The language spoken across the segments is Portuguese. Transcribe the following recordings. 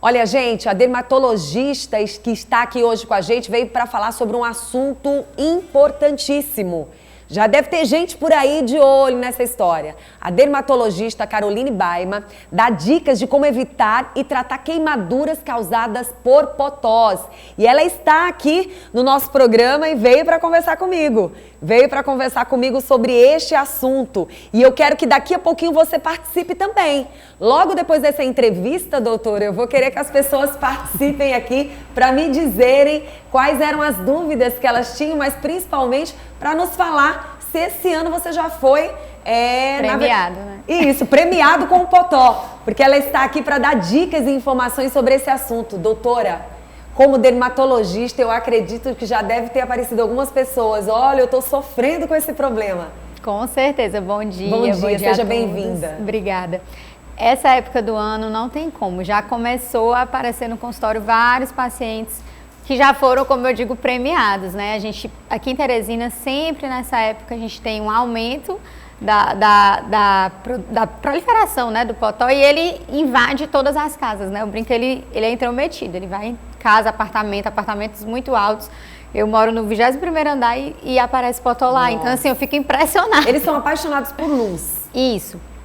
Olha, gente, a dermatologista que está aqui hoje com a gente veio para falar sobre um assunto importantíssimo. Já deve ter gente por aí de olho nessa história. A dermatologista Caroline Baima dá dicas de como evitar e tratar queimaduras causadas por potós. E ela está aqui no nosso programa e veio para conversar comigo. Veio para conversar comigo sobre este assunto. E eu quero que daqui a pouquinho você participe também. Logo depois dessa entrevista, doutora, eu vou querer que as pessoas participem aqui para me dizerem quais eram as dúvidas que elas tinham, mas principalmente para nos falar se esse ano você já foi... premiado, né? Isso, premiado com o potó, porque ela está aqui para dar dicas e informações sobre esse assunto. Doutora, como dermatologista, eu acredito que já deve ter aparecido algumas pessoas. Olha, eu estou sofrendo com esse problema. Com certeza. Bom dia. Bom dia, seja bem-vinda. Obrigada. Essa época do ano não tem como. Já começou a aparecer no consultório vários pacientes que já foram, como eu digo, premiados, né? A gente, aqui em Teresina, sempre nessa época, a gente tem um aumento da proliferação, né, do potó, e ele invade todas as casas, né? O brinco, ele é intrometido, ele vai em casa, apartamentos muito altos. Eu moro no 21º andar e aparece potó lá. Nossa. Então, assim, eu fico impressionada. Eles são apaixonados por luz.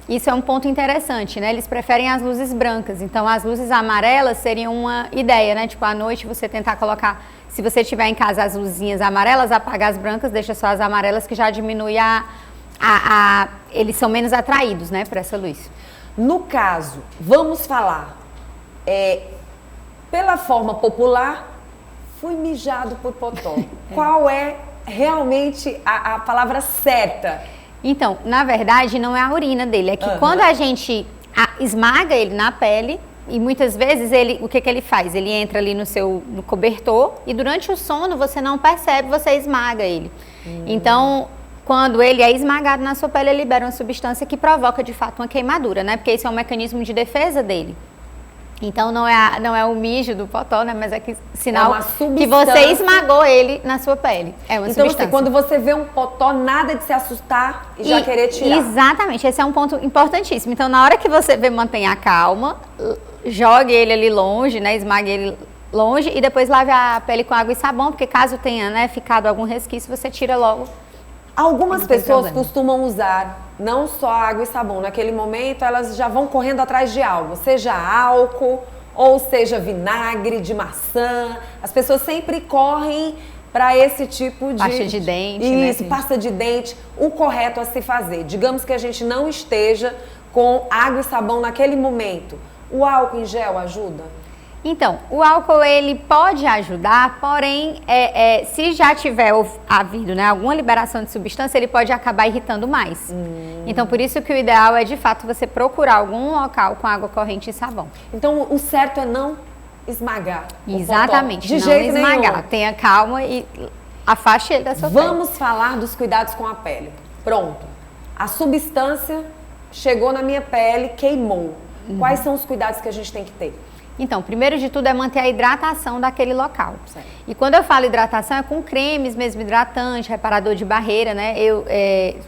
Isso é um ponto interessante, né? Eles preferem as luzes brancas, então as luzes amarelas seriam uma ideia, né? Tipo, à noite você tentar colocar, se você tiver em casa as luzinhas amarelas, apaga as brancas, deixa só as amarelas, que já diminui eles são menos atraídos, né, por essa luz. No caso, vamos falar, pela forma popular, fui mijado por potó. Qual é realmente a palavra certa? Então, na verdade, não é a urina dele, é que quando a gente esmaga ele na pele, e muitas vezes o que ele faz? Ele entra ali no cobertor e durante o sono você não percebe, você esmaga ele. Então, quando ele é esmagado na sua pele, ele libera uma substância que provoca de fato uma queimadura, né? Porque esse é um mecanismo de defesa dele. Então não é o mijo do potó, né? Mas é sinal que você esmagou ele na sua pele. É uma substância. Então, quando você vê um potó, nada de se assustar e já querer tirar. Exatamente, esse é um ponto importantíssimo. Então, na hora que você vê, mantenha a calma, jogue ele ali longe, né? Esmague ele longe e depois lave a pele com água e sabão, porque caso tenha, né, ficado algum resquício, você tira logo. Algumas pessoas costumam usar não só água e sabão. Naquele momento, elas já vão correndo atrás de algo, seja álcool ou seja vinagre de maçã. As pessoas sempre correm para esse tipo de... Pasta de dente. Isso, né? Pasta de dente. O correto a se fazer. Digamos que a gente não esteja com água e sabão naquele momento. O álcool em gel ajuda? Então, o álcool ele pode ajudar, porém, se já tiver havido, né, alguma liberação de substância, ele pode acabar irritando mais. Então, por isso que o ideal é, de fato, você procurar algum local com água corrente e sabão. Então, o certo é não esmagar. Exatamente, de não jeito esmagar. nenhum. Tenha calma e afaste ele da sua pele. Vamos falar dos cuidados com a pele. Pronto. A substância chegou na minha pele, queimou. Quais são os cuidados que a gente tem que ter? Então, primeiro de tudo é manter a hidratação daquele local. Certo. E quando eu falo hidratação, é com cremes mesmo, hidratante, reparador de barreira, né?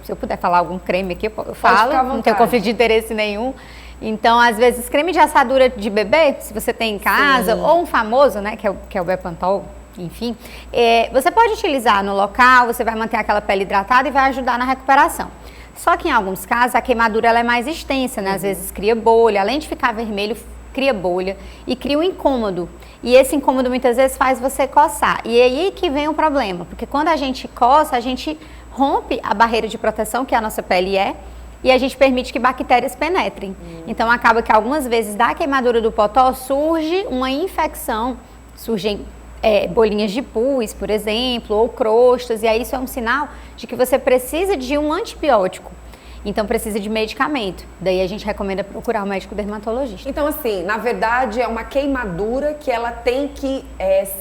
Se eu puder falar algum creme aqui, eu falo, não tenho conflito de interesse nenhum. Então, às vezes, creme de assadura de bebê, se você tem em casa, ou um famoso, né, que é o Bepantol, enfim, você pode utilizar no local, você vai manter aquela pele hidratada e vai ajudar na recuperação. Só que em alguns casos, a queimadura ela é mais extensa, né? Às vezes cria bolha, além de ficar vermelho, cria bolha e cria um incômodo. E esse incômodo muitas vezes faz você coçar. E é aí que vem o problema, porque quando a gente coça, a gente rompe a barreira de proteção que a nossa pele e a gente permite que bactérias penetrem. Então acaba que algumas vezes da queimadura do potó surge uma infecção, surgem bolinhas de pus, por exemplo, ou crostas, e aí isso é um sinal de que você precisa de um antibiótico. Então precisa de medicamento. Daí a gente recomenda procurar o médico dermatologista. Então, assim, na verdade é uma queimadura que ela tem que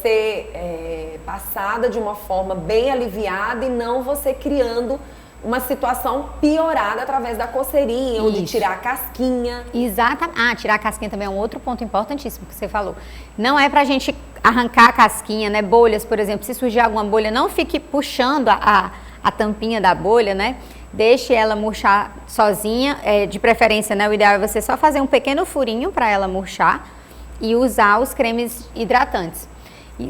ser passada de uma forma bem aliviada e não você criando uma situação piorada através da coceirinha ou de tirar a casquinha. Exatamente. Tirar a casquinha também é um outro ponto importantíssimo que você falou. Não é pra gente arrancar a casquinha, né? Bolhas, por exemplo, se surgir alguma bolha, não fique puxando a tampinha da bolha, né? Deixe ela murchar sozinha, de preferência, né? O ideal é você só fazer um pequeno furinho para ela murchar e usar os cremes hidratantes.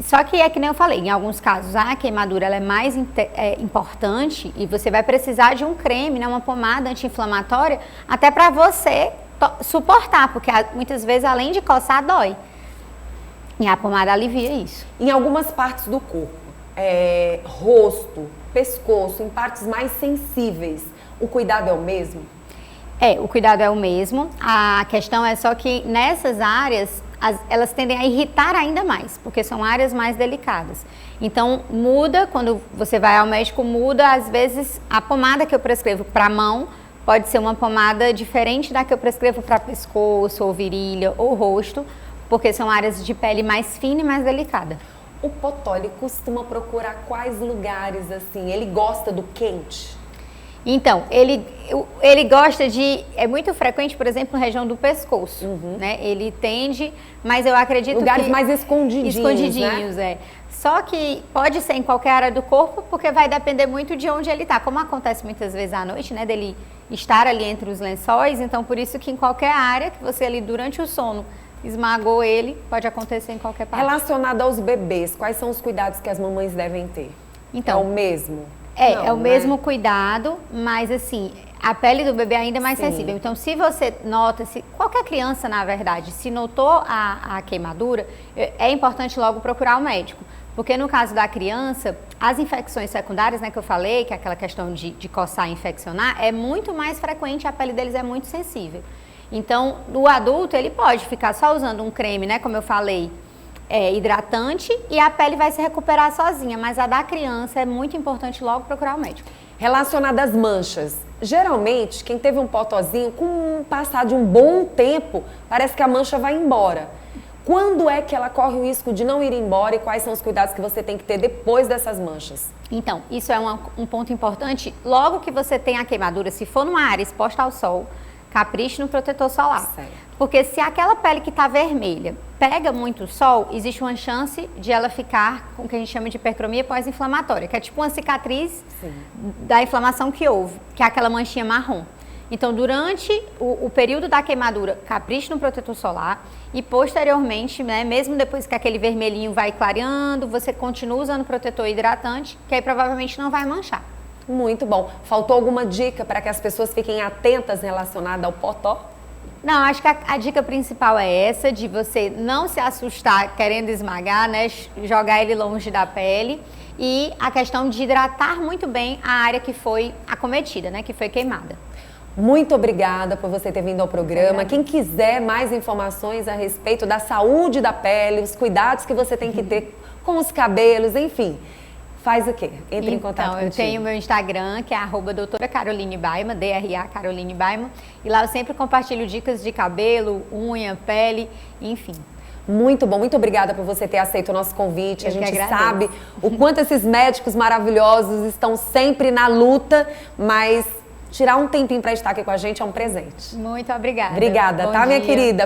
Só que é que nem eu falei, em alguns casos a queimadura ela é mais importante e você vai precisar de um creme, né, uma pomada anti-inflamatória, até para você suportar, porque muitas vezes além de coçar, dói. E a pomada alivia isso. Em algumas partes do corpo, rosto, pescoço, em partes mais sensíveis, o cuidado é o mesmo? O cuidado é o mesmo. A questão é só que nessas áreas, elas tendem a irritar ainda mais, porque são áreas mais delicadas. Então, muda, quando você vai ao médico, muda, às vezes, a pomada que eu prescrevo para a mão pode ser uma pomada diferente da que eu prescrevo para pescoço, ou virilha, ou rosto, porque são áreas de pele mais fina e mais delicada. O Potó, ele costuma procurar quais lugares, assim? Ele gosta do quente? Então, ele gosta de... É muito frequente, por exemplo, na região do pescoço, né? Ele tende, mas eu acredito lugares mais escondidinhos, escondidinhos, né? Só que pode ser em qualquer área do corpo, porque vai depender muito de onde ele está. Como acontece muitas vezes à noite, né? Dele estar ali entre os lençóis, então por isso que em qualquer área que você ali durante o sono esmagou ele, pode acontecer em qualquer parte. Relacionado aos bebês, quais são os cuidados que as mamães devem ter? Então, é o mesmo? É o mesmo cuidado, mas assim, a pele do bebê ainda é mais sensível. Então, se você nota, qualquer criança, na verdade, se notou a queimadura, é importante logo procurar o médico. Porque no caso da criança, as infecções secundárias, né, que eu falei, que é aquela questão de coçar e infeccionar, é muito mais frequente, a pele deles é muito sensível. Então, o adulto, ele pode ficar só usando um creme, né, como eu falei, hidratante, e a pele vai se recuperar sozinha, mas a da criança é muito importante logo procurar o médico. Relacionada às manchas, geralmente quem teve um potozinho, com o passar de um bom tempo, parece que a mancha vai embora. Quando é que ela corre o risco de não ir embora e quais são os cuidados que você tem que ter depois dessas manchas? Então, isso é um ponto importante. Logo que você tem a queimadura, se for numa área exposta ao sol, capriche no protetor solar. Certo. Porque se aquela pele que está vermelha pega muito sol, existe uma chance de ela ficar com o que a gente chama de hipercromia pós-inflamatória, que é tipo uma cicatriz da inflamação que houve, que é aquela manchinha marrom. Então, durante o período da queimadura, capriche no protetor solar e posteriormente, né, mesmo depois que aquele vermelhinho vai clareando, você continua usando protetor hidratante, que aí provavelmente não vai manchar. Muito bom. Faltou alguma dica para que as pessoas fiquem atentas relacionada ao potó? Não, acho que a dica principal é essa, de você não se assustar querendo esmagar, né, jogar ele longe da pele, e a questão de hidratar muito bem a área que foi acometida, né, que foi queimada. Muito obrigada por você ter vindo ao programa. Quem quiser mais informações a respeito da saúde da pele, os cuidados que você tem que ter com os cabelos, enfim, faz o quê? Entre em contato contigo. Eu tenho meu Instagram, que é @doutora Caroline Baima, DRA Caroline Baima, e lá eu sempre compartilho dicas de cabelo, unha, pele, enfim. Muito bom, muito obrigada por você ter aceito o nosso convite. A gente agradeço. sabe o quanto esses médicos maravilhosos estão sempre na luta, mas tirar um tempinho para estar aqui com a gente é um presente. Muito obrigada. Obrigada, Bom tá, dia. minha querida?